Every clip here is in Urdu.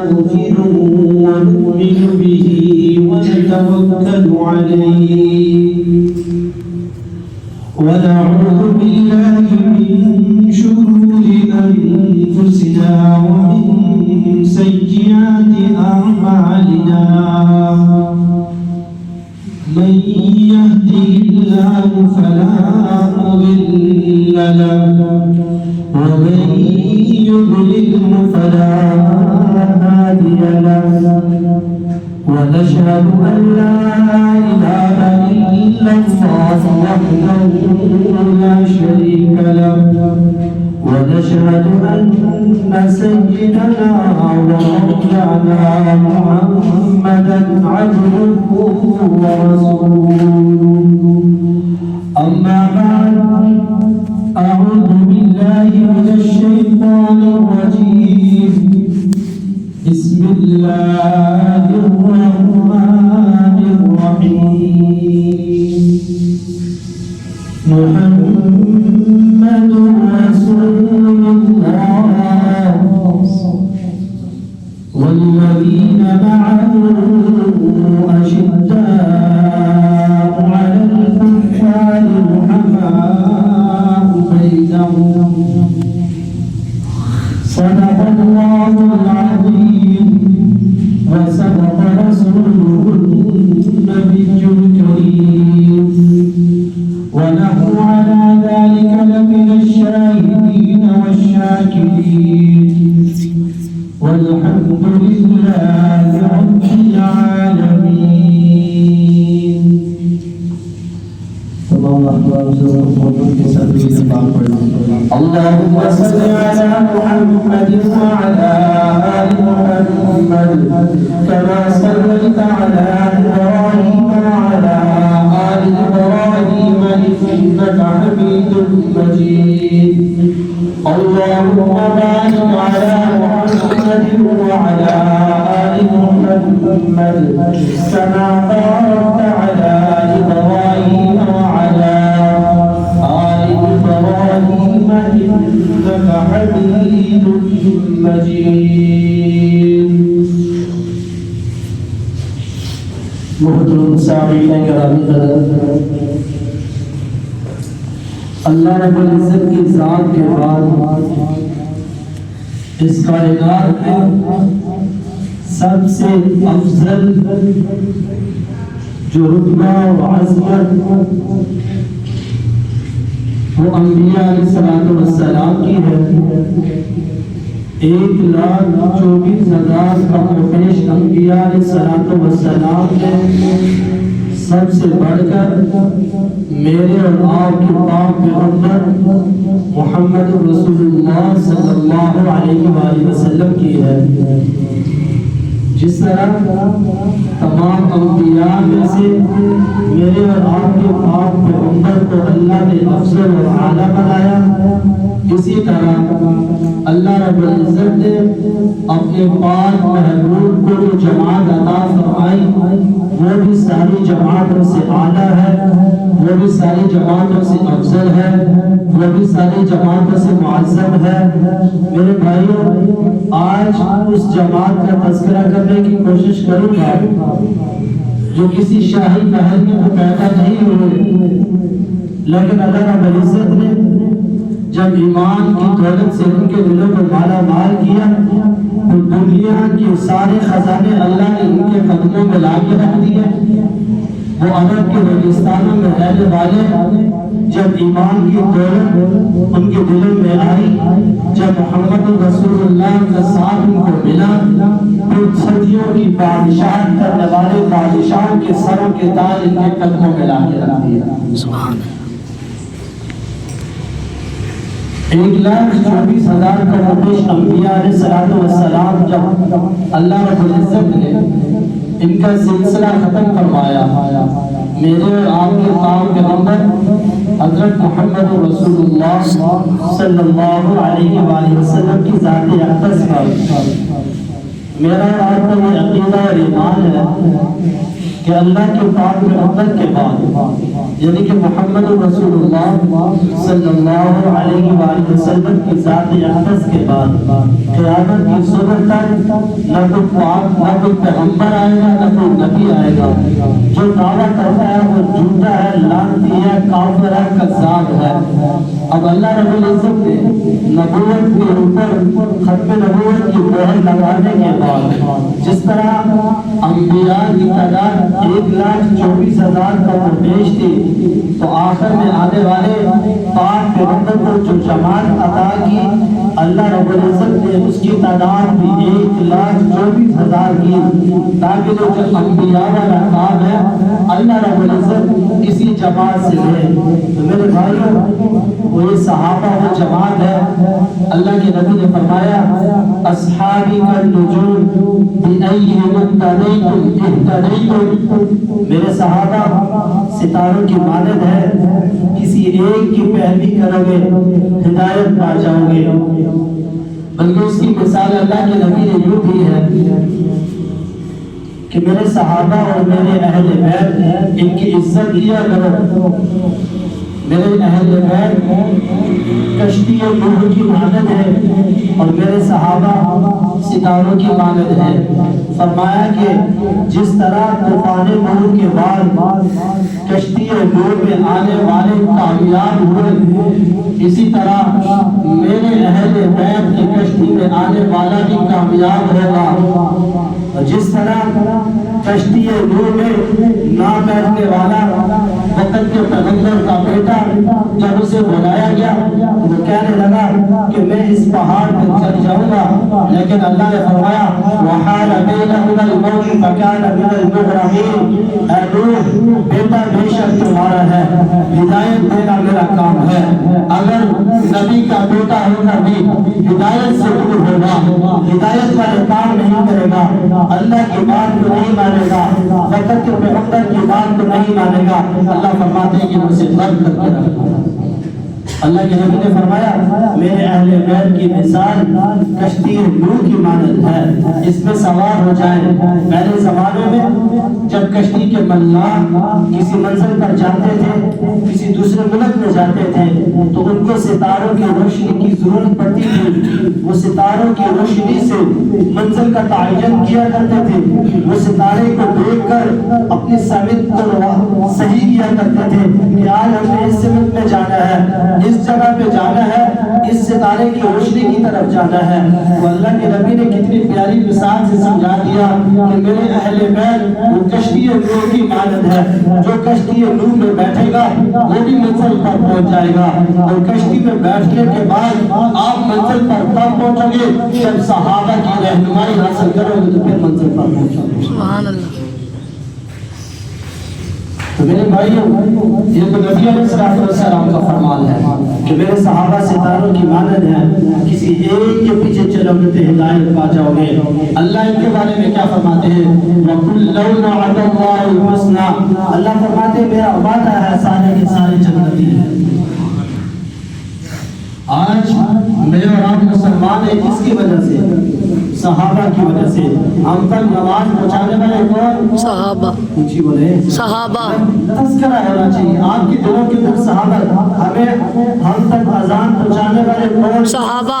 ونستغفره ونؤمن به ونتوكل عليه ونعوذ بالله من شرور أنفسنا ومن سيئات أعمالنا من يهده الله فلا مضل له ومن يضلل فلا هادي له ونشهد أن لا إله إلا الله وحده لا شريك له ونشهد أن سيدنا ومولانا محمدا عبده ورسوله أما بعد أعوذ بالله من الشيطان الرجيم بسم الله الرحمن الرحيم محمد رسول الله والذين معه أشداء على الكفار رحماء بينهم صدق الله العظيم وصدق رسوله النبي الكريم ونحن على ذلك لمن الشاهدين والشاكرين والحمد لله رب العالمين. اللهم صل على محمد وعلى آل محمد كما صليت على إبراهيم وعلى آل إبراهيم إنك حميد مجيد. اللهم بارك على محمد وعلى آل محمد كما باركت على إبراهيم وعلى آل إبراهيم إنك حميد مجيد. محترم سامعین گرامی قدر، اللہ رب العزت کی ذات کے بعد اس کائنات میں سب سے افضل جو رتبہ و عظمت وہ انبیاء علیہ السلام کی ہے. 1,24,000 کم و بیش انبیاء علیہ السلام میں سب سے بڑھ کر میرے اور آپ کے پاک پیغمبر محمد رسول اللہ صلی اللہ علیہ وآلہ وسلم کی ہے. جس طرح تمام انبیاء میں سے میرے اور آپ کے پاک پیغمبر کو اللہ نے افضل اور اعلیٰ بنایا، اسی طرح اللہ رب العزت نے اپنے پاک محبوب کو جو جماعت عطا فرمائی وہ بھی ساری جماعتوں سے اعلیٰ ہے، وہ بھی ساری جماعتوں سے افضل ہے، وہ بھی ساری جماعتوں سے معظم ہے. میرے بھائیوں، آج اس جماعت کا تذکرہ کرنے کی کوشش کروں گا جو کسی شاہی محل میں تو پیدا نہیں ہوئے، لیکن اللہ رب العزت نے جب ایمان کی دولت سے ان کے دلوں کو مالا مال کیا تو دنیا کے سارے خزانے اللہ نے ان کے قدموں میں لا کے رکھ دیے. وہ عرب کے ریگستانوں میں رہنے والے جب ایمان کی دولت ان کے دلوں میں آئی، جب محمد رسول اللہ کا ساتھ ان کو ملا تو صدیوں کی بادشاہت کرنے والے بادشاہوں کے سروں کے تاج ان کے قدموں میں لا کے رکھ دیا. سبحان اللہ. 1,24,000 کا مبیش انبیاء علیہ السلام جب اللہ رب العزت نے ان کا سلسلہ ختم فرمایا، میرے اور آپ کے پاک پیغمبر حضرت محمد رسول اللہ صلی اللہ علیہ وآلہ وسلم کی ذات اقدس پر میرا اور آپ کا یہ عقیدہ اور ایمان ہے کہ اللہ کے پاک پیغمبر کے بعد یعنی کہ محمد رسول اللہ صلی اللہ علیہ وآلہ وسلم کی ذات اقدس کے بعد قیامت کی صبح تک نہ کوئی پاک نہ کوئی پیغمبر آئے گا نہ کوئی نبی آئے گا. جو دعویٰ کرتا ہے وہ جھوٹا ہے، لعنتی ہے، کافر ہے، کذاب ہے. اب اللہ رب العزت نے نبوت کے اوپر ختم نبوت کی مہر لگانے کے بعد جس طرح انبیاء کی تعداد 1,24,000 کا پیش تھی، تو آخر میں آنے والے پاک پیغمبر کو جو جماعت عطا کی اللہ رب العزت نے اس کی تعداد بھی 1,24,000 کی، تاکہ جو انبیاء والا کام ہے اللہ رب العزت اسی جماعت سے لے. تو میرے بھائیوں، وہ یہ صحابہ وہ جماعت ہے. اللہ کے نبی نے فرمایا اصحابی کالنجوم بأیہم اقتدیتم اہتدیتم، میرے صحابہ ستاروں کی مانند ہے، کسی ایک کی پیروی کرو گے ہدایت پا جاؤ گے. بلکہ اس کی مثال اللہ کے نبی نے یوں دی ہے کہ میرے صحابہ اور میرے اہل بیت ان کی عزت کیا کرو. میرے اہل بیت کشتی نوح کی مانند ہے اور میرے صحابہ ستاروں کی مانند ہے. فرمایا کہ جس طرح طوفان نوح کے بعد کشتی نوح میں آنے والے کامیاب ہوئے، اسی طرح میرے اہل بیت کی کشتی میں آنے والا بھی کامیاب ہوگا. جس طرح کشتی نوح میں نہ بیٹھنے والا وقت کے پیغمبر کا بیٹا جب اسے بلایا گیا وہ کہنے لگا کہ میں اس پہاڑ پر چڑھ جاؤں گا، لیکن اللہ نے فرمایا وحال بینہما الموج فکان من المغرقین، اے نوح بیٹا بے شک تمہارا ہے، ہدایت دینا میرا کام ہے. اگر نبی کا بیٹا ہوگا بھی ہدایت سے دور ہوگا، ہدایت والے کام نہیں کرے گا، اللہ کی بات کو نہیں مانے گا، وقت کے پیغمبر کی بات کو نہیں مانے گا، اللہ فرماتے ہیں کہ اسے بند کر کے رکھنا. اللہ کے نبی نے فرمایا میرے اہل بیت کی مثال کشتی نوح کی مانند ہے، اس میں سوار ہو جائیں. پہلے زمانے میں جب کشتی کے ملاح کسی منزل پر جاتے تھے، کسی دوسرے ملک میں جاتے تھے، تو ان کو ستاروں کی روشنی کی ضرورت پڑتی تھی. وہ ستاروں کی روشنی سے منزل کا تعین کیا کرتے تھے. وہ ستارے کو دیکھ کر اپنی سمت کو صحیح کیا کرتے تھے کہ آج ہم نے اس سمت میں جانا ہے، اس جگہ پہ جانا ہے، اس ستارے کی روشنی کی طرف جانا ہے. وہ اللہ کے نبی نے کتنی پیاری مثال سے سمجھا دیا کہ میرے اہل بیت وہ کشتی نوح کی مانند ہے. جو کشتی نوح میں بیٹھے گا وہ بھی منزل پر پہنچ جائے گا، اور کشتی میں بیٹھنے کے بعد آپ منزل پر تب پہنچو گے جب صحابہ کی رہنمائی حاصل کرو گے تو پھر منزل پر پہنچو گے. سبحان اللہ. تو میرے بھائیوں، یہ تو نبی علیہ السلام کا فرمان ہے کہ میرے صحابہ ستاروں کی مانند ہیں، کسی ایک کے پیچھے چلو گے تو ہدایت پا جاؤ گے. اللہ ان کے بارے میں کیا فرماتے ہیں؟ وَكُلًّا وَعَدَ اللَّهُ الْحُسْنَىٰ، اللہ فرماتے ہیں میرا وعدہ ہے سارے کے سارے جنتی ہیں. آج میں اور آپ مسلمان ہیں کس کی وجہ سے؟ صحابہ کی وجہ سے. ہم تک نماز پہنچانے والے کون؟ صحابہ. اونچی بولے صحابہ. تذکرہ ہونا چاہیے آپ کے دلوں کے اندر صحابہ. ہم تک اذان پہنچانے والے کون؟ صحابہ.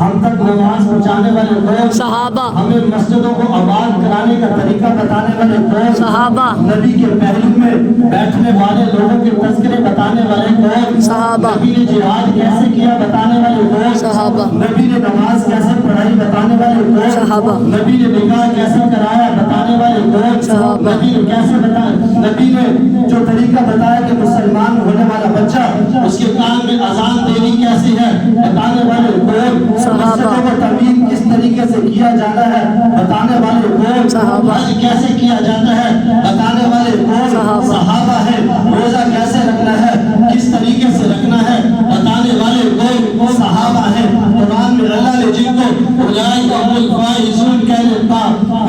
ہم تک نماز پہنچانے والے کون؟ صحابہ. ہمیں مسجدوں کو آباد کرانے کا طریقہ بتانے والے کون؟ صحابہ. نبی کے پہلو میں بیٹھنے والے لوگوں کے تذکرے بتانے والے کون؟ صحابہ. نبی نے جہاد کیسے کیا بتانے والے کون؟ صحابہ. نبی نے نماز کیسے پڑھائی بتانے والے کون؟ صحابہ. نبی نے نکاح کیسے کرایا بتانے والے کون؟ صحابہ. نبی نے کیسے بتایا، نبی نے جو طریقہ بتایا کہ مسلمان ہونے والا بچہ اس کے کان میں اذان دینی کیسی ہے بتانے والے کون؟ مسجدوں کو تعمیر کس طریقے سے کیا جانا ہے بتانے والے کون؟ صحابہ. حج کیسے کیا جاتا ہے بتانے والے کون؟ صحابہ ہے. روزہ کیسے رکھنا ہے کس طریقے سے رکھنا ہے بتانے والے کون؟ صحابہ ہے. قرآن میں اللہ نے جن کو اولئک هم الفائزون کہنے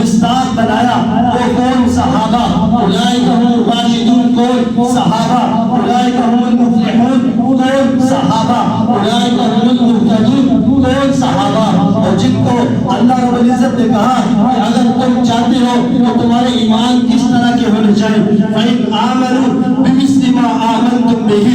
مصداق بنایا وہ کون؟ صحابہ. اولئک هم الراشدون کون؟ صحابہ. اولئک هم المفلحون کون؟ صحابہ. اولئک هم المهتدون کون؟ صحابہ. اور جن کو اللہ رب العزت نے کہا کہ اگر تم چاہتے ہو کہ تمہارے ایمان کس طرح کے ہونے چاہیے فَإِنْ آمَنُوا بِمِثْلِ مَا آمَنْتُمْ بِهِ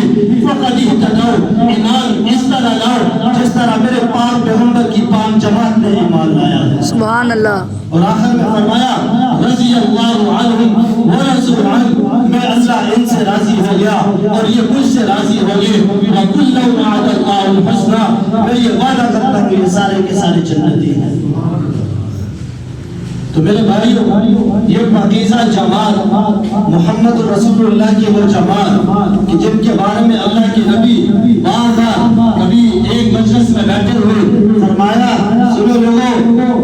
فَقَدْ اهْتَدَوْا ایمان اس طرح لاؤ جس طرح میرے پاک پیغمبر کی پاک جماعت نے ایمان لایا ہے. سبحان اللہ. اور آخر میں فرمایا رضی اللہ عنہم ورضوا عنہ، میں اللہ ان سے راضی ہو گیا اور یہ مجھ سے راضی ہو گئے. وَكُلًّا وَعَدَ اللَّهُ الْحُسْنَىٰ، میں یہ وعدہ کرتا ہوں یہ سارے کے سارے جنتی ہیں. تو میرے بھائیوں یہ پاکیزہ جماعت محمد رسول اللہ کی وہ جماعت کہ جن کے بارے میں اللہ کے نبی بار بار کبھی ایک مجلس میں بیٹھے ہوئے فرمایا سنو لوگوں،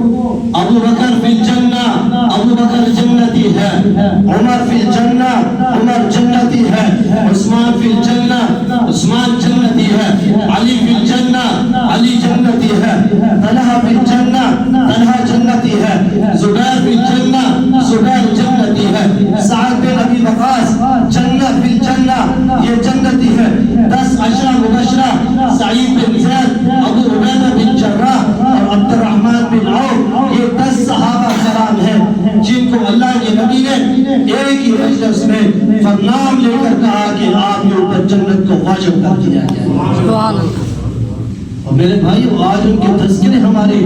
ابو بکر فی الجنہ، ابو بکر جنتی ہے، عمر فی الجنہ، عمر جنتی ہے، عثمان فی الجنہ، عثمان جنتی ہے، علی فی الجنہ، علی جنتی ہے، طلحہ فی الجنہ، طلحہ جنتی ہے، زبیر فی الجنہ، زبیر جنتی ہے، سعد بن ابی وقاص جنت فی الجنہ، یہ جنتی ہے. 10 عشرہ مبشرہ سعید بن زید، ابو عبیدہ بن جراح اور عبد الرحمن بن عوف، یہ 10 صحابہ کرام ہیں جن کو اللہ کے نبی نے ایک ہی مجلس میں نام لے کر کہا کہ آپ کے اوپر جنت کو واجب کر دیا گیا. سبحان اللہ. اور میرے بھائیو آج ان کے تذکرے ہمارے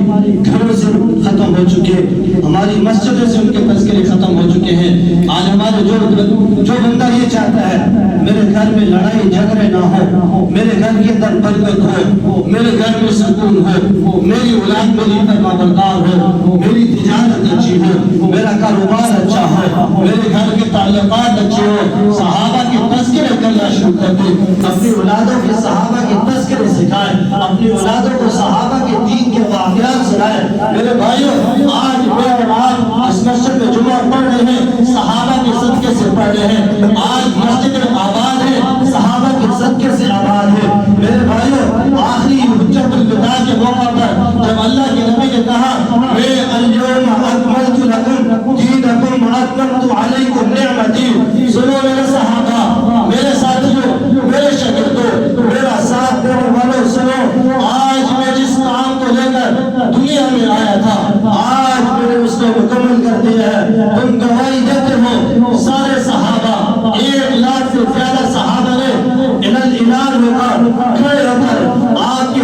گھروں سے ختم ہو چکے، ہماری مسجدوں سے ان کے تذکرے ختم ہو چکے ہیں. آج ہمارے جو بندہ یہ چاہتا ہے میرے گھر میں لڑائی جھگڑے نہ ہو، میرے گھر کے اندر برکت ہو، میرے گھر میں سکون ہو، میری اولاد میری فرما بردار ہو، میری تجارت اچھی ہو، میرا کاروبار اچھا ہو، میرے گھر کے تعلقات اچھے ہو. صحابہ کے تذکرے کرنا شروع کر دیں، اپنی اولادوں کے صحابہ کے تذکرے سکھائیں، اپنی اولادوں کو صحابہ کے دین کے واقعات سنائیں. میرے بھائیوں آج میں اور آپ اس مسجد میں جمعہ پڑھ رہے ہیں، صحابہ کے صدقے سے پڑھ رہے ہیں. آج مسجد آباد ہے، صحابہ کے صدقے سے آباد ہے. میرے بھائیوں آخری حجت الوداع کے موقع پر جب اللہ کے نبی نے کہا میں اليوم اکملت لکم دینکم واتممت علیکم نعمتی، سنو میرے صحابہ، میرے ساتھیوں، میرے شاگردوں، میرا ساتھ دینے والوں سنو، آج میں جس کام کو لے کر دنیا میں آیا تھا آج میں نے اس کو مکمل کر دیا ہے. تم گواہی دیتے ہو سارے صحابہ، 1 لاکھ سے زیادہ صحابہ نے اعلان ہوگا کھڑے ہو کر آپ کے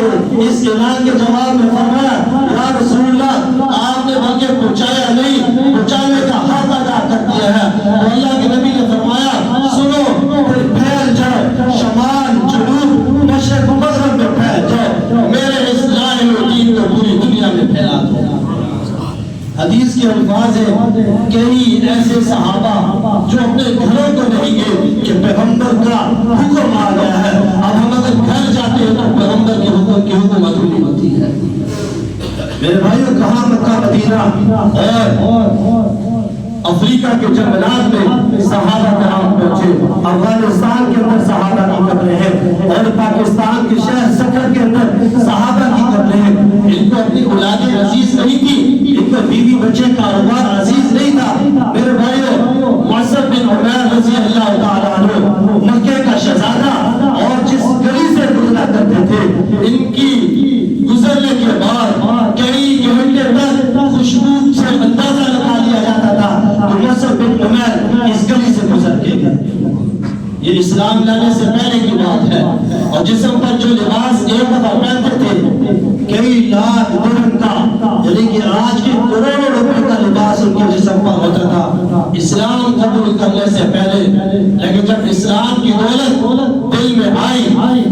اس اعلان کے جواب میں فرمایا یا رسول اللہ آپ نے بلکہ پہنچایا نہیں، پہنچانے کا حق ادا کر دیا ہے. اور اللہ کے نبی نے فرمایا سنو پھر پھیل جاؤ، شمال جنوب مشرق مغرب میں پھیل جاؤ، میرے اسلام و دین کو پوری دنیا میں پھیلا دو. حدیث کے الفاظ ہیں کئی ایسے صحابہ جو اپنے گھروں کو نہیں گئے کہ پیغمبر کا حکم آ گیا ہے. اب ہم اگر گھر جاتے ہیں تو پیغمبر کے حکم کی حکومت ہوتی ہے. میرے بھائیوں کہاں مکہ مدینہ اور افریقہ کے جنگلات میں صحابہ کرام پہنچے، افغانستان کے اندر صحابہ کی قبریں ہیں اور پاکستان کے شہر سکر کے اندر صحابہ کی قبریں ہیں. ان کو اپنی اولادیں عزیز نہیں تھی، ان کو بیوی بچے کاروبار عزیز نہیں تھا. میرے بھائیوں مصعب بن عمیر رضی اللہ تعالیٰ عنہ مکے کا شہزادہ اور جس گلی سے گزرا کرتے تھے، ان کی گزرنے کے بعد کئی گھنٹے تک خوشبو سے اندازہ لگا لیا جاتا تھا تو مصعب بن عمیر اس گلی سے گزر کے گئے. یہ اسلام لانے سے پہلے کی بات ہے. اور جسم پر جو لباس ایک دفعہ پہنتے تھے کئی لاکھ درہم کا، یعنی کہ آج کے کروڑوں روپے کا لباس ان کے جسم پر ہوتا تھا اسلام قبول کرنے سے پہلے. لیکن جب اسلام کی دولت دل میں آئی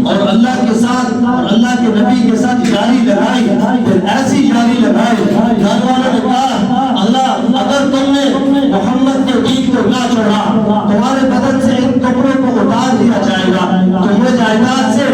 اور اللہ کے ساتھ اور اللہ کے نبی کے ساتھ جاری لگائی، پھر ایسی جاری لگائی گھر والوں نے کہا اللہ اگر تم نے محمد کے دین کو نہ چھوڑا تمہارے بدن سے ان کپڑوں کو اتار دیا جائے گا، تمہیں جائیداد سے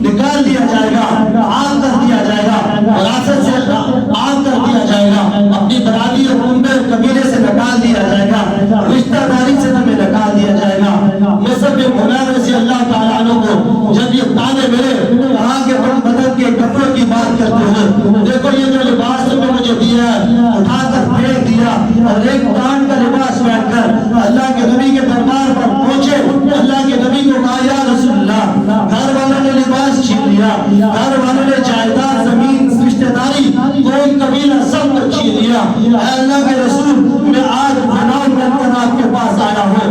نکال دیا جائے گا، آگ کر دیا جائے گا، وراثت سے آگ کر دیا جائے گا، اپنی برادری اور کنبے قبیلے سے نکال دیا جائے گا، رشتہ داری سے تمہیں نکال دیا جائے گا. مصعب بن عمیر رضی اللہ تعالیٰ عنہ کو جب یہ تانے ملے کہا کہ تم بدن کے کپڑوں کی بات کرتے ہو، دیکھو یہ جو لباس تم نے مجھے دیا ہے اٹھا کر پھینک دیا اور ایک کان کا لباس پہن کر اللہ کے نبی کے دربار پر پہنچے. اللہ کے نبی کو کہا یا رسول اللہ گھر والوں نے لباس چھین لیا، گھر والوں نے جائیداد زمین رشتہ داری کوئی قبیلہ سب کو چھین لیا. اے اللہ کے رسول میں آج بنا بن کر آپ کے پاس آیا ہوں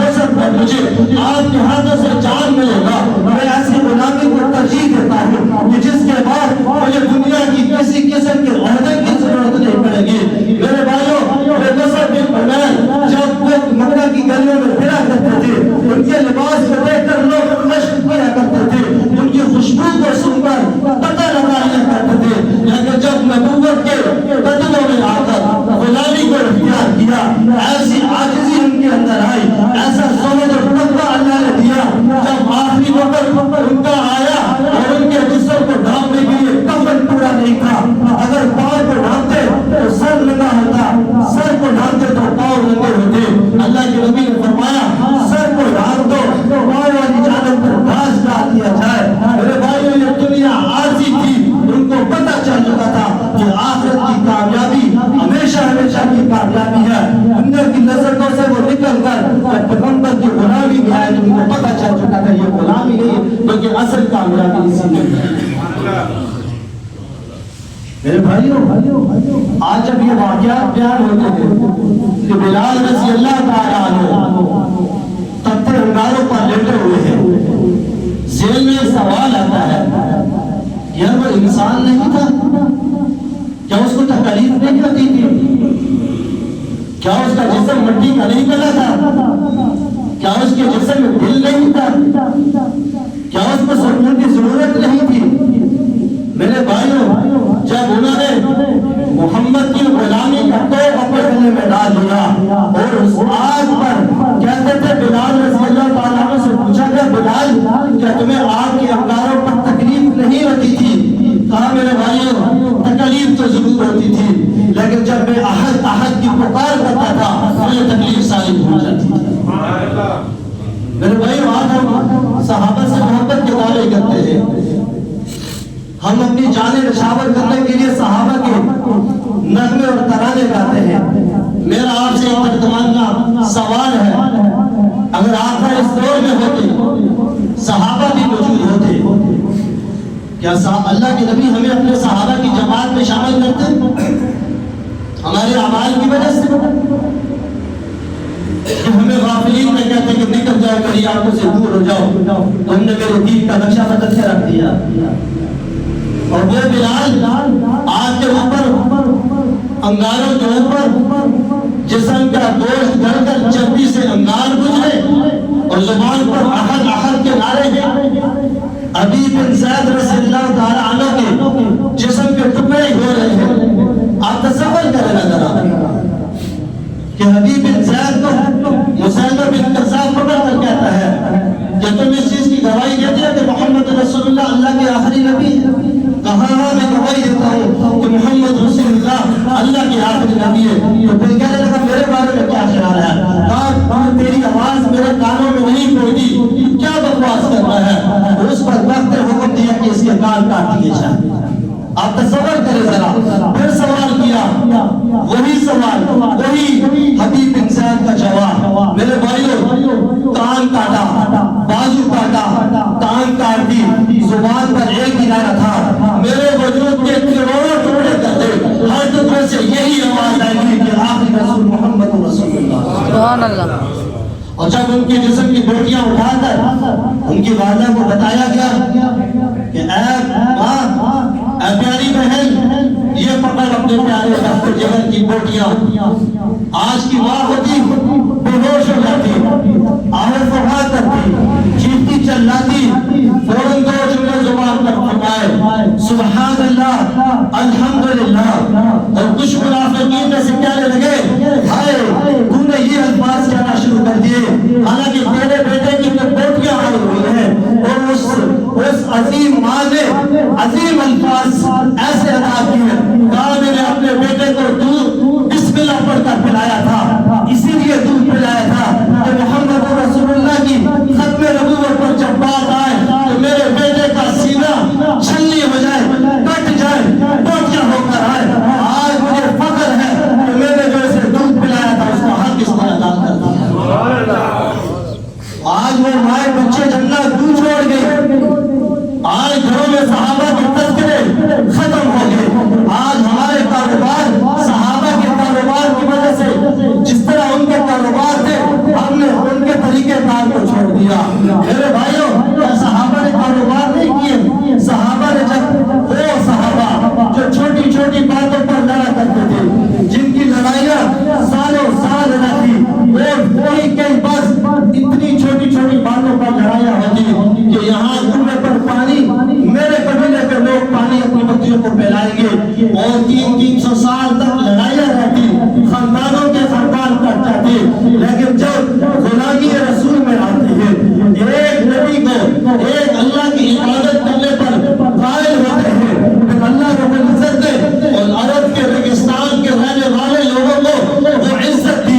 فرصت میں مجھے آپ کے ہاتھوں سے جان ملے گا، میں ایسی غلامی کو ترجیح دیتا ہوں کہ جس کے بعد مجھے دنیا کی کسی قسم کے عہدے کی ضرورت نہیں پڑے گی۔ میرے بھائیوں، بے نصر بن عمیر جب وہ مکہ کی گلیوں میں پھرا کرتے تھے، ان کے لباس کو دیکھ کر لوگ مشق کیا کرتے تھے، ان کی خوشبو کو سن کر پتہ لگا لیا کرتے تھے، لیکن جب نبوت کے قدموں میں آ کر غلامی کو اختیار کیا، ایسی عاجزی ان کے اندر آئی، ایسا زہد اور تقویٰ اللہ نے دیا، جب آخری وقت ان کا آیا اور ان کے جسم کو ڈھانپنے کے لیے کفن پورا نہیں تھا، اگر پاؤں کو ڈھانپتے تو سر ننگا ہوتا، سر کو ڈھانپتے تو پاؤں ننگے ہوتے۔ اللہ کے نبی نے فرمایا سر کو ڈھانپ دو، پاؤں والی جانب پر گھاس ڈال دیا جائے۔ میرے بھائیوں، یہ دنیا عارضی تھی، ان کو پتہ چل چکا تھا کہ آخرت کی کامیابی ہمیشہ ہمیشہ کی کامیابی ہے۔ دنیا کی لذتوں سے وہ نکل کر جب پیغمبر کی غلامی میں آئے تو ان کو پتہ چل چکا تھا یہ غلامی نہیں بلکہ اصل کامیابی اسی میں ہے۔ میرے بھائیوں، آج جب یہ واقعات بیان ہوتے ہیں کہ بلال رضی اللہ تعالیٰ عنہ تخت انگاروں پر لیٹے ہوئے ہیں، ذہن میں ایک سوال آتا ہے، یار وہ انسان نہیں تھا کیا؟ اس کو تکلیف نہیں ہوتی تھی کیا؟ اس کا جسم مٹی کا نہیں بنا تھا کیا؟ اس کے جسم میں دل نہیں تھا کیا؟ اس کو سکون کی ضرورت نہیں تھی؟ میرے بھائیوں، جب انہوں نے محمد کی غلامی کا توغ اپنے گلے میں ڈال لیا اور اس آگ پر کہتے تھے، بلال رضی اللہ تعالیٰ عنہ سے پوچھا گیا، بلال کیا تمہیں آگ کے انگاروں پر تکلیف نہیں ہوتی تھی؟ کہا میرے بھائیوں، تکلیف تو ضرور ہوتی تھی، لیکن جب میں احد احد کی پکار کرتا تھا مجھے تکلیف ساری بھول جاتی تھی۔ میرے بھائیوں، آج ہم صحابہ سے محبت کے دعوے کرتے ہیں، ہم اپنی جانیں نشاور کرنے کے لیے صحابہ کے نغمے اور ترانے گاتے ہیں۔ میرا آپ سے ایک ترجمانہ سوال ہے، اگر آپ اس دور میں ہوتے، صحابہ بھی موجود ہوتے، کیا اللہ کے نبی ہمیں اپنے صحابہ کی جماعت میں شامل کرتے؟ ہمارے اعمال کی وجہ سے کہ ہمیں غافلین میں کہتے ہیں کہ نکل جاؤ، میری آنکھوں سے دور ہو جاؤ، تم نے میرے دین کا نقشہ بدل کے رکھ دیا۔ اور وہ بلال آگ کے اوپر، انگاروں کے اوپر جسم کا گوشت گل کر چربی سے انگار گزرے اور زبان پر احد احد کے نعرے ہیں، ابی بن زید رضی اللہ تعالیٰ عنہ کے جسم کے ٹکڑے ہو رہے ہیں۔ آپ تصور کریں نا ذرا کہ حبیب بن زید کو مسیلمہ بن کذاب پکڑ کر کہتا ہے کہ تم اس چیز کی گواہی دیتے ہو کہ محمد رسول اللہ کے آخری نبی ہے؟ کہاں میں گواہی دیتا ہوں کہ محمد رسول اللہ کے آخری نبی ہے۔ تو پھر کہنے لگا میرے بارے میں کیا خیال ہے؟ کہا تیری آواز میرے کانوں میں نہیں پہنچی، کیا بکواس کر رہا ہے؟ اور اس پر وقت نے حکم دیا کہ اس کے کان کاٹ دیے جائیں۔ آپ تصور کریں ذرا، پھر سوال کیا، وہی سوال، وہی حبیب بن زید کا جواب۔ میرے بھائیوں، کان کاٹا، بازو کاٹا، ٹانگ کاٹ دی، زبان پر ایک ہی نعرہ تھا، میرے وجود کے کروڑوں ٹکڑے کر دے، ہر ٹکڑے سے یہی آواز آئے گی کہ آخری رسول محمد رسول اللہ۔ سبحان اللہ۔ اور جب ان کے جسم کی بوٹیاں اٹھا کر ان کی والدہ کو بتایا گیا کہ اے ماں، اے پیاری بہن، یہ پکڑ اپنے پیارے رفت جگر کی بوٹیاں۔ آج کی ماں ہوتی بے ہوش ہو جاتی، آہر فغا کرتی، چیختی چلاتی، فوراً دو جملے زبان پر فرمائے، سبحان اللہ، الحمدللہ۔ اور کچھ منافقین میں سے کہنے لگے، ہائے تو نے یہ الفاظ کہنا شروع کر دیے، حالانکہ تیرے بیٹے کی تو بوٹیاں آئی ہوئی ہیں۔ اور اس عظیم ماں نے عظیم الفاظ ایسے ادا کیے، کہا میں نے اپنے بیٹے کو دودھ بسم اللہ پڑھ کر پلایا تھا، اسی لیے دودھ پلایا تھا کہ محمد رسول اللہ کی ختم نبوت پر جب بات آئے تو میرے بیٹے کا سینہ چھلنی ہو جائے، کٹ جائے، بوٹیاں ہو کر آئے۔ آج مجھے فخر ہے کہ میں نے جو اسے دودھ پلایا تھا اس کا حق اس نے ادا کر دیا۔ آج وہ مائیں بچے جنت کیوں چھوڑ گئی؟ آج گھروں میں صحابہ کے تذکرے ختم ہو گئے۔ آج ہمارے کاروبار صحابہ کے کاروبار کی وجہ سے جس طرح ان کے کاروبار تھے، ہم نے ان کے طریقے کیا. میرے بھائیوں کیا صحابہ نے کاروبار نہیں کیے؟ صحابہ نے جب وہ صحابہ جو چھوٹی چھوٹی باتوں پر لڑا کرتے تھے جن کی لڑائیاں سالوں سال رہتی وہ کئی بس اتنی چھوٹی چھوٹی باتوں پر لڑائیاں ہوتی کہ یہاں کنویں پر پانی میرے قبیلے کے لوگ پانی اپنی بچیوں کو پلائیں گے اور 300 سال تک لڑائیاں رہتی خاندانوں کے خاندان کٹ جاتے. لیکن جب غلامی رسول میں آتے ہیں ایک نبی کو ایک اللہ کی عبادت کرنے پر قائل ہوتے ہیں پھر اللہ رب العزت نے اور عرب کے ریگستان کے رہنے والے لوگوں کو وہ عزت دی.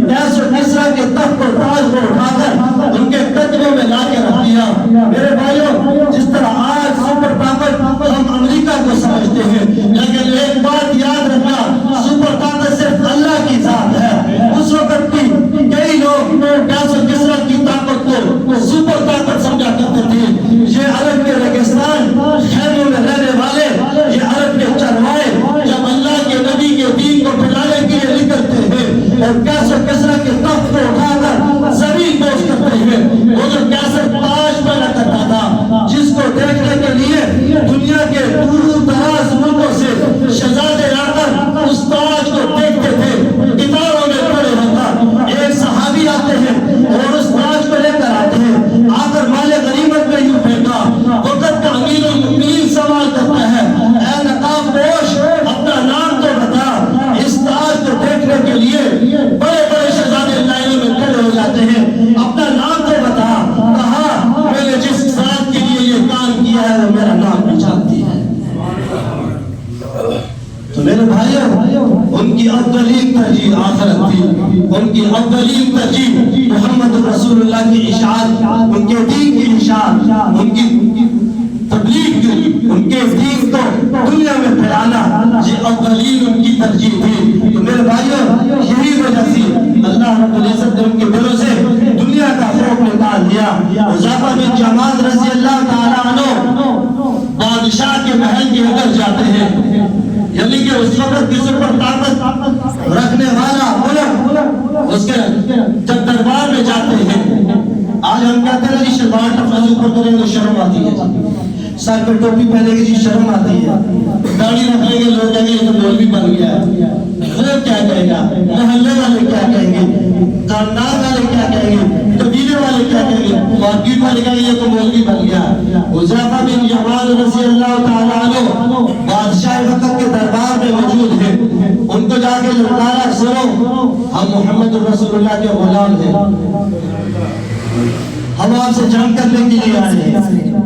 کیس و کسریٰ کے تخت و تاج کو اٹھا کر ان کے قدموں میں لا کے رکھ دیا. میرے بھائیوں جس طرح آج سپر طاقت ہم امریکہ کو سمجھتے ہیں لیکن ایک بات یاد رکھنا سپر طاقت صرف اللہ کی ذات ہے. اس وقت بھی کئی لوگ کیس و کسریٰ کی طاقت کو سپر طاقت سمجھا کرتے تھے. یہ عرب کے ریگستان خیموں میں رہنے والے یہ عرب کے چروائے جب اللہ کے نبی کے دین کو پھیلانے کے لیے نکلتے ہیں اور کیس و کسریٰ کے تخت کو اٹھا کر زمین بوس کرتے ہیں. وہ جو کیسر تاج پہنا کرتا تھا جس کو دیکھنے کے لیے دنیا کے دور دراز ملکوں سے شہزادے آ کر اس تاج کو دیکھتے تھے کتابوں میں پڑھے ہوتا. ایک صحابی آتے ہیں اور اس تاج کو لے کر آتے ہیں آ کر مال غنیمت میں یوں پھینکا. وقت کا امیر المؤمنین سوال کرتا ہے اے نقاب پوش اپنا نام تو بتا. اس تاج کو دیکھنے کے لیے بڑے بڑے شہزادے لائنوں میں کھڑے ہو جاتے ہیں. اپنا نام تو بتا. کہا میں نے جس ذات کے لیے یہ کام کیا ہے وہ میرا نام پہچانتی ہے. تو میرے بھائیوں ان کی اولین ترجیح آخرت تھی. ان کی اولین ترجیح محمد رسول اللہ کی اشاعت ان کے دین کی اشاعت ان کی تبلیغ ان کے دین کو دنیا میں پھیلانا یہ اولین ان کی ترجیح تھی. تو میرے بھائیوں یہی وجہ سے اللہ رب العزت نے ان کے دلوں سے دنیا کا خوف نکال دیا. حذیفہ بن یمان رضی اللہ تعالیٰ عنہ بادشاہ کے محل کے اندر جاتے ہیں یعنی کہ اس وقت کی سپر طاقت رکھنے والا ملک اس کے جب دربار میں جاتے ہیں. آج ہم کہتے ہیں جی شلوار ٹفل اوپر کریں گے شرم آتی ہے. سر پہ ٹوپی پہنے گی جی شرم آتی ہے. داڑھی رکھ لیں گے لوگ کہیں گے یہ تو مولوی بن گیا ہے. وہ کیا کہے گا؟ محلے والے کیا کہیں گے؟ خاندان والے کیا کہیں گے؟ قبیلے والے کیا کہیں گے؟ مارکیٹ والے کہیں گے یہ تو مولوی بن گیا. حذیفہ بن یمان رضی اللہ تعالیٰ عنہ بادشاہ وقت کے دربار میں موجود ہیں. ان کو جا کے للکارا سنو ہم محمد رسول اللہ کے غلام ہیں. ہم آپ سے جنگ کرنے کے لیے آئے ہیں.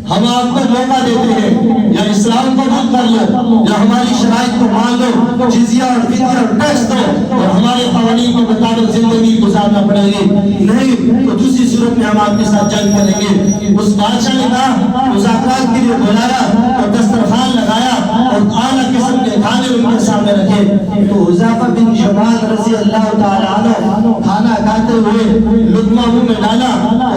ہم آپ کو موقع دیتے ہیں یا اسلام قبول کر لو یا ہماری شرائط کو مان لو جزیہ اور فدیہ اور ٹیکس دو اور ہمارے قوانین کے مطابق زندگی گزارنا پڑے گی. نہیں تو دوسری صورت میں ہم آپ کے ساتھ جنگ کریں گے. اس بادشاہ نے کہا مذاکرات کے لیے بلایا اور دسترخوان لگایا اور اعلیٰ قسم کے کھانے ان کے سامنے رکھے. تو حذیفہ بن یمان رضی اللہ تعالیٰ عنہ کھانا کھاتے ہوئے لقمہ منہ میں ڈالا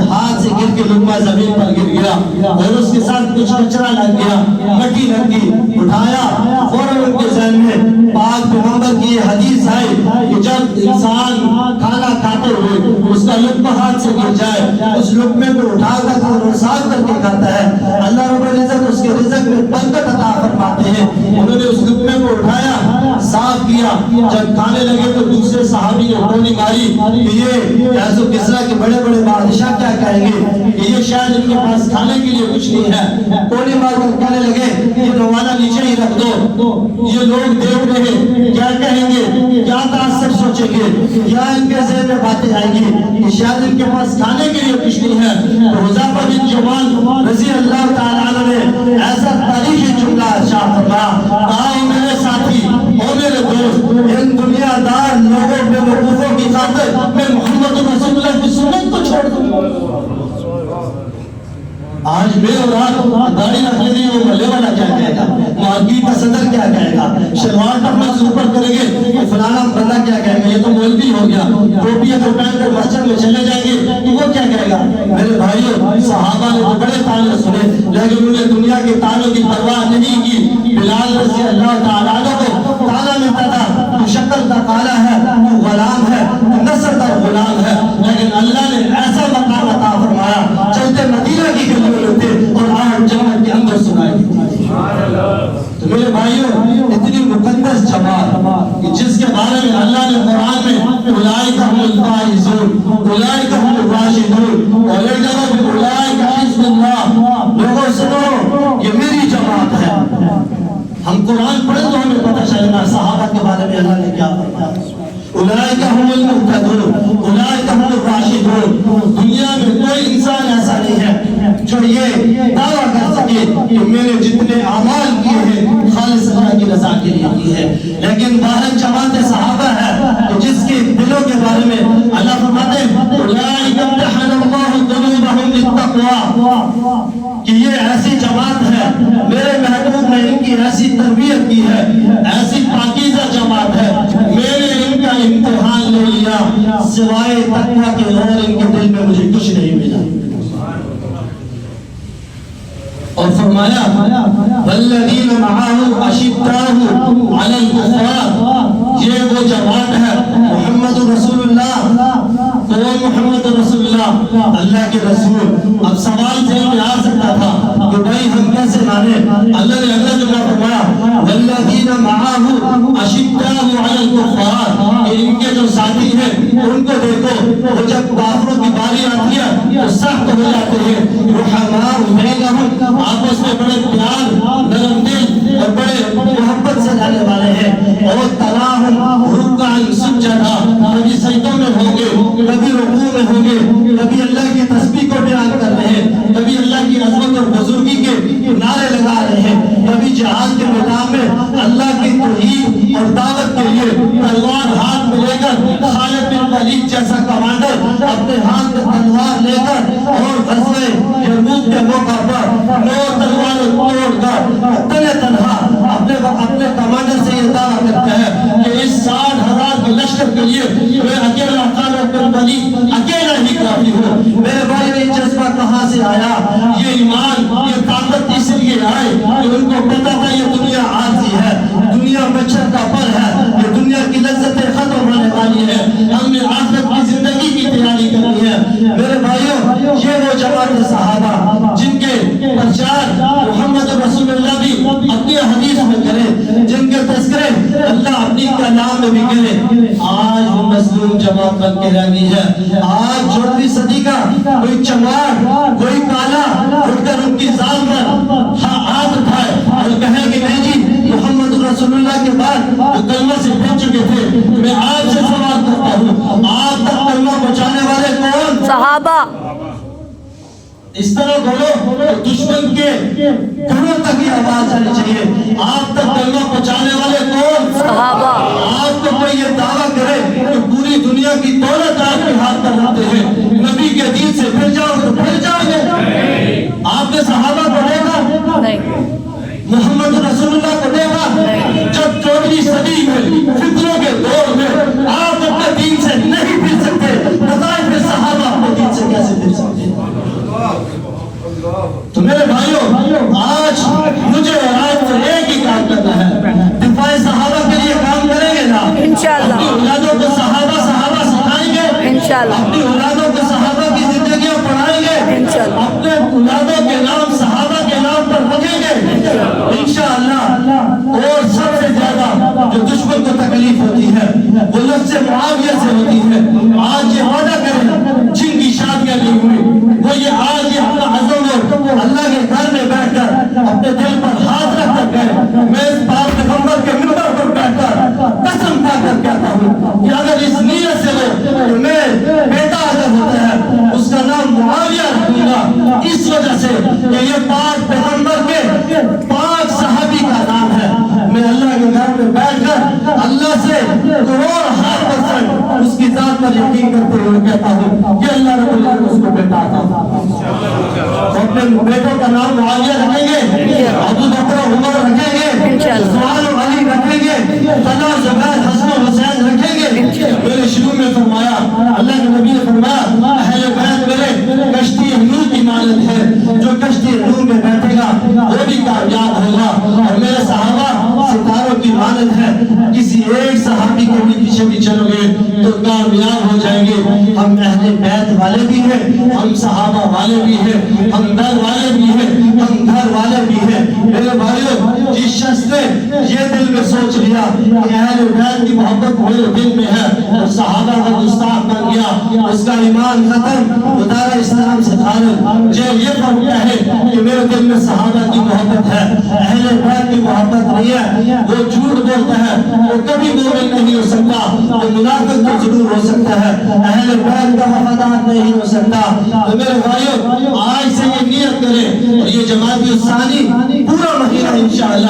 ہاتھ سے گر کے لقمہ زمین پر گر گیا اور اس کے ساتھ کچھ کچرا لگ گیا مٹی لگ گئی. اٹھایا فوراً ان کے ذہن میں پاک پیغمبر کی یہ حدیث آئی کہ جب انسان کھانا کھاتے ہوئے اس کا لقمہ ہاتھ سے گر جائے اس لقمے کو اٹھا کر اور صاف کر کے کھاتا ہے اللہ رب العزت اس کے رزق میں برکت عطا فرماتے ہیں. انہوں نے اس لقمے کو اٹھایا صاف کیا. جب کھانے لگے تو دوسرے صحابی نے ٹولی ماری کہ یہ کیس و کسریٰ کے بڑے بڑے بادشاہ کیا کہیں گے کہ یہ شاید ان کے پاس کھانے کے لیے کچھ نہیں ہے. ٹولی مار کر کہنے لگے یہ نوالا نیچے ہی رکھ دو. یہ لوگ دیکھ رہے ہیں کیا کہیں گے کیا تعصب سوچیں گے کیا ان کے ذہن میں باتیں آئیں گی کہ شاید ان کے پاس کھانے کے لیے کچھ نہیں ہے. تو حذیفہ بن یمان رضی اللہ تعالیٰ عنہ نے ایسا تاریخی جملہ ارشاد فرمایا کہا میرے ساتھی اور میرے دوست ان دنیا دار لوگوں بے وقوفوں کی خاطر میں محمد رسول اللہ کی سنت کو چھوڑ دوں. آج بے اور آپ داڑھی رکھنے دیں وہ ملے والا کیا کہے گا مارکیٹ کا صدر کیا کہے گا شلوار ٹپنا سے اوپر کریں گے کہ فلانا بندہ کیا کہے گا یہ تو مولوی ہو گیا. ٹوپی اگر پہن کر مسجد میں چلے جائیں گے تو وہ کیا کہے گا. میرے بھائیوں صحابہ نے تو بڑے تانے سنے لیکن انہوں نے دنیا کے تانوں کی پرواہ نہیں کی. بلال رضی اللہ تعالیٰ عنہ کو تانا ملتا تھا تو شکل کا کالا ہے تو غلام ہے نسل کا غلام ہے لیکن اللہ نے ایسا مقام عطا اولئک هم الراشدون، اور ایک جگہ بھی اولئک حزب اللہ، لوگوں سنو یہ میری جماعت ہے۔ ہم قرآن پڑھیں تو ہمیں پتہ چلنا صحابہ کے بارے میں اللہ نے کیا فرمایا۔ اولئک هم المهتدون، اولئک هم الراشدون۔ دنیا میں کوئی انسان ایسا نہیں ہے جو یہ دعویٰ کر سکے کہ میں نے جتنے اعمال کیے ہیں خالص اللہ کی رضا کے لیے کی ہے، لیکن باہر جماعت صحابہ ہے کہ جس کے دلوں کے بارے میں اللہ فرماتے ہیں اولئک امتحن اللہ قلوبہم للتقوی، کہ یہ ایسی جماعت ہے، میرے محبوب نے ان کی ایسی تربیت کی ہے، ایسی پاکیزہ جماعت ہے، میں نے ان کا امتحان لے لیا، سوائے تقوی کے اور ان کے دل میں مجھے کچھ نہیں ملا۔ اور فرمایا والذین معه اشداء علی الکفار، یہ وہ جماعت ہے محمد رسول اللہ۔ کون محمد رسول اللہ؟ اللہ کے رسول۔ اب سوال ذہن میں آ سکتا تھا کہ بھائی ہم کیسے مانے؟ اللہ نے اگلا جملہ فرمایا والذین معه اشداء علی الکفار، ان کے جو ساتھی ہیں ان کو دیکھو، وہ جب کافروں کی باری آتی ہے تو سخت ہو جاتے ہیں، رحماء بینہم، آپس میں بڑے پیار، نرم دل اور بڑے محبت سے رہنے والے ہیں، اور تراہم رکعا سجدا، کبھی سجدوں میں ہوں گے، کبھی رکوع میں ہوں گے، کبھی اللہ کی تسبیح کو بیان کر رہے ہیں، کبھی اللہ کی عظمت اور بزرگی کے نعرے لگا رہے ہیں، کبھی جہاد کے میدان میں اللہ کی توحید اور دعوت کے لیے تلوار ہاتھ میں لے کر، خالد بن ولید جیسا کمانڈر اپنے ہاتھ میں تلوار لے کر اور غزوہ یرموک کے موقع پر نو تلوار توڑ کر تنے تنہا اپنے کمانڈر سے یہ دعویٰ کرتا ہے کہ اس 60,000 کے لشکر کے لیے میں اکیلا خالد بن ولید اکیلا ہی کافی ہوں۔ میرے بھائی یہ جذبہ کہاں سے آیا؟ یہ ایمان، یہ طاقت اس لیے آئے کہ ان کو پتا تھا یہ دنیا عارضی ہے، دنیا مچھر کا پر ہے، یہ دنیا کی لذتیں ختم ہونے والی ہے، ہم نے آخرت کی زندگی کی تیاری کرنی ہے۔ میرے بھائیوں یہ وہ جماعت صحابہ جن کے پرچار محمد رسول اللہ بھی اپنی حدیث میں کرے، جن کے تذکرے اللہ اپنی کلام میں بھی کرے، آج وہ مظلوم جماعت بن کے رہ گئی ہے۔ آج 14ویں صدی کا کوئی چمار، کوئی کالا اٹھ کر ان کی ذات پر ہاتھ اٹھائے اور کہے کہ نہیں جی محمد رسول اللہ کے بعد وہ کلمہ سے پھر چکے تھے، میں آپ سے سوال کرتا ہوں آپ تک کلمہ پہنچانے والے کون؟ صحابہ۔ اس طرح بولو کہ دشمن کے گھروں تک یہ آواز آنی چاہیے، آپ تک کلمہ پہنچانے والے کون؟ صحابہ۔ آپ کو کوئی یہ دعویٰ کرے کہ پوری دنیا کی دولت آپ کے ہاتھ پر رکھتے ہیں، نبی کے دین سے پھر جاؤ تو پھر جاؤ گے؟ آپ نے صحابہ کو دیکھا؟ نہیں۔ محمد رسول اللہ کو دیکھا؟ جب 14ویں صدی میں فتنوں کے دور میں آپ اپنے دین سے نہیں پھر سکتے، بتائیں پھر صحابہ اپنے دین سے کیسے پھر سکتے؟ تو میرے بھائیوں آج مجھے اور آپ کو ایک ہی کام کرنا ہے، دفاع صحابہ کے لیے کام کریں گے نا؟ انشاءاللہ۔ اپنی اولادوں کو صحابہ سکھائیں گے، انشاءاللہ۔ اپنی اولادوں کو صحابہ کی زندگیاں پڑھائیں گے، انشاءاللہ۔ اپنے اولادوں کے نام صحابہ کے نام پر رکھیں گے انشاءاللہ۔ اور سب سے زیادہ جو دشمن کو تکلیف ہوتی ہے وہ لفظ معاویہ سے ہوتی ہے، آج یہ وعدہ کریں جن کی شادیاں نہیں ہوئی وہ یہ آج یہ اپنا عزم اور اللہ کے گھر میں بیٹھ کر اپنے دل پر ہاتھ رکھ کر کہے میں اس پاک پیغمبر کے منبر پر بیٹھ کر قسم کھا کر کہتا ہوں کہ اگر اس نیت سے ہو کہ میں بیٹا اگر ہوتا ہے اس کا نام معاویہ رکھوں گا، اس وجہ سے کہ یہ پاک پیغمبر کے پاک صحابی کا نام ہے، میں اللہ کے گھر میں بیٹھ کر اللہ سے کروڑ ہاتھ % اس کی ذات پر یقین کرتے ہوئے کہتا ہوں کہ اللہ رب العالمین اس کو بیٹا عطا فرمائے۔ اپنے بیٹوں کا نام معاویہ رکھیں گے، ابو بکر عمر رکھیں گے، عثمان و علی رکھیں گے، طلحہ زبیر حسن و حسین رکھیں گے۔ میرے شروع میں فرمایا اللہ کے نبی نے فرمایا اہل بیت میرے کشتی نوح کی مانند ہے، جو کشتی نوح میں بیٹھے گا وہ بھی کامیاب ہوگا، اور میرے صحابہ ستاروں کی مانند ہے، کسی ایک صحابی کے بھی پیچھے بھی چلو گے تو کامیاب ہو جائیں گے۔ ہم اہل بیت والے بھی ہیں, ہم صحابہ والے بھی ہیں, ہم در والے بھی ہیں, ہم گھر والے بھی ہیں. میرے بھائیو, جس شخص نے یہ دل میں سوچ لیا کہ اہل بیت کی محبت میرے دل میں ہے اور صحابہ کا گستاخ بن گیا, اس کا ایمان ختم, وہ دار اسلام سے خارج. یہ فرق کیا ہے کہ میرے دل میں صحابہ کی محبت ہے, اہل بیت کی محبت نہیں ہے. وہ جھوٹ بولتا ہے, وہ کبھی مومن نہیں ہو سکتا, وہ منافق تو ضرور ہو سکتا ہے, اہل بیت کا وفادار نہیں ہو سکتا. تو میرے بھائیو, آج سے یہ نیت کریں, اور یہ جماعتی الثانی پورا مہینہ انشاءاللہ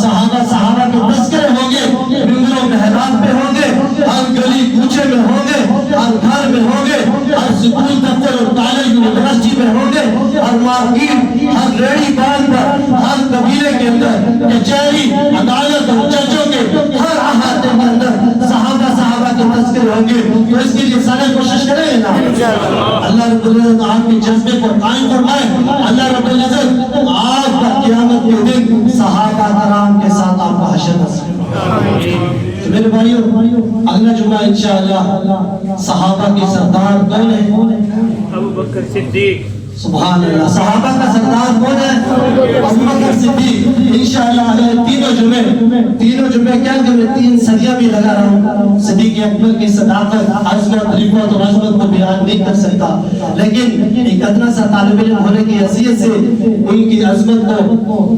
صحابہ کے تذکرے ہوں گے, منبروں محراب پہ ہوں گے, ہر گلی کوچے میں ہوں گے, ہر گھر میں ہوں گے, ہر سکول دفتر اور کالج یونیورسٹی میں ہوں گے, ہر مارکیٹ, ہر ریڑی بال پر, ہر قبیلے کے اندر, کچہری, عدالت اور ججوں کے ہر احاطے کے اندر صحابہ کے تذکرے ہوں گے. تو اس کے لیے سارے کوشش کریں گے نا. اللہ رب العزت آپ کے جذبے کو قائم فرمائے. اللہ رب العزت آپ کا قیامت کے دن صحابہ کرام کے ساتھ آپ کا حشر نصیب. میرے بھائیو, اگلا جمعہ انشاءاللہ صحابہ کے سردار کون ہیں؟ ابو بکر صدیق. سبحان اللہ. صحابہ کا سردار کون ہے؟ ابو بکر صدیق. انشاءاللہ اگلے تینوں جمعے کیا کہ میں 3 صدیاں بھی لگا رہا ہوں. صدیق اکبر کی صداقت, عظمت, رفعت اور عظمت کو بیان نہیں کر سکتا, لیکن ایک ادنا سا طالب علم ہونے کی حیثیت سے ان کی عظمت کو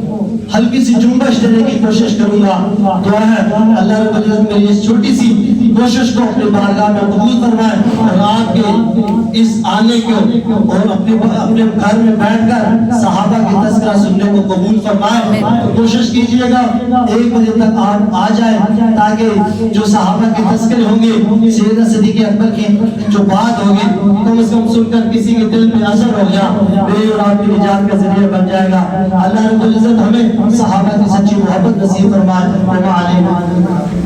ہلکی سی جنبش دینے کی کوشش کروں گا. دعا ہے اللہ رب العزت میری اس چھوٹی سی کوشش کو اپنے بارگاہ میں قبول فرمائے, اور آپ کے اس آنے کو اور اپنے گھر میں بیٹھ کر صحابہ کی تذکرہ سننے کو قبول فرمائے. کوشش کیجئے گا 1 بجے تک آپ آ جائیں, تاکہ جو صحابہ کے تذکرے ہوں گے, سیدنا صدیق اکبر کی جو بات ہوگی, کم از کم سن کر کسی کے دل میں اثر ہو گیا, میری اور آپ کی نجات کا ذریعہ بن جائے گا. اللہ رب العزت ہمیں صحابہ کی سچی محبت نصیب فرمائے.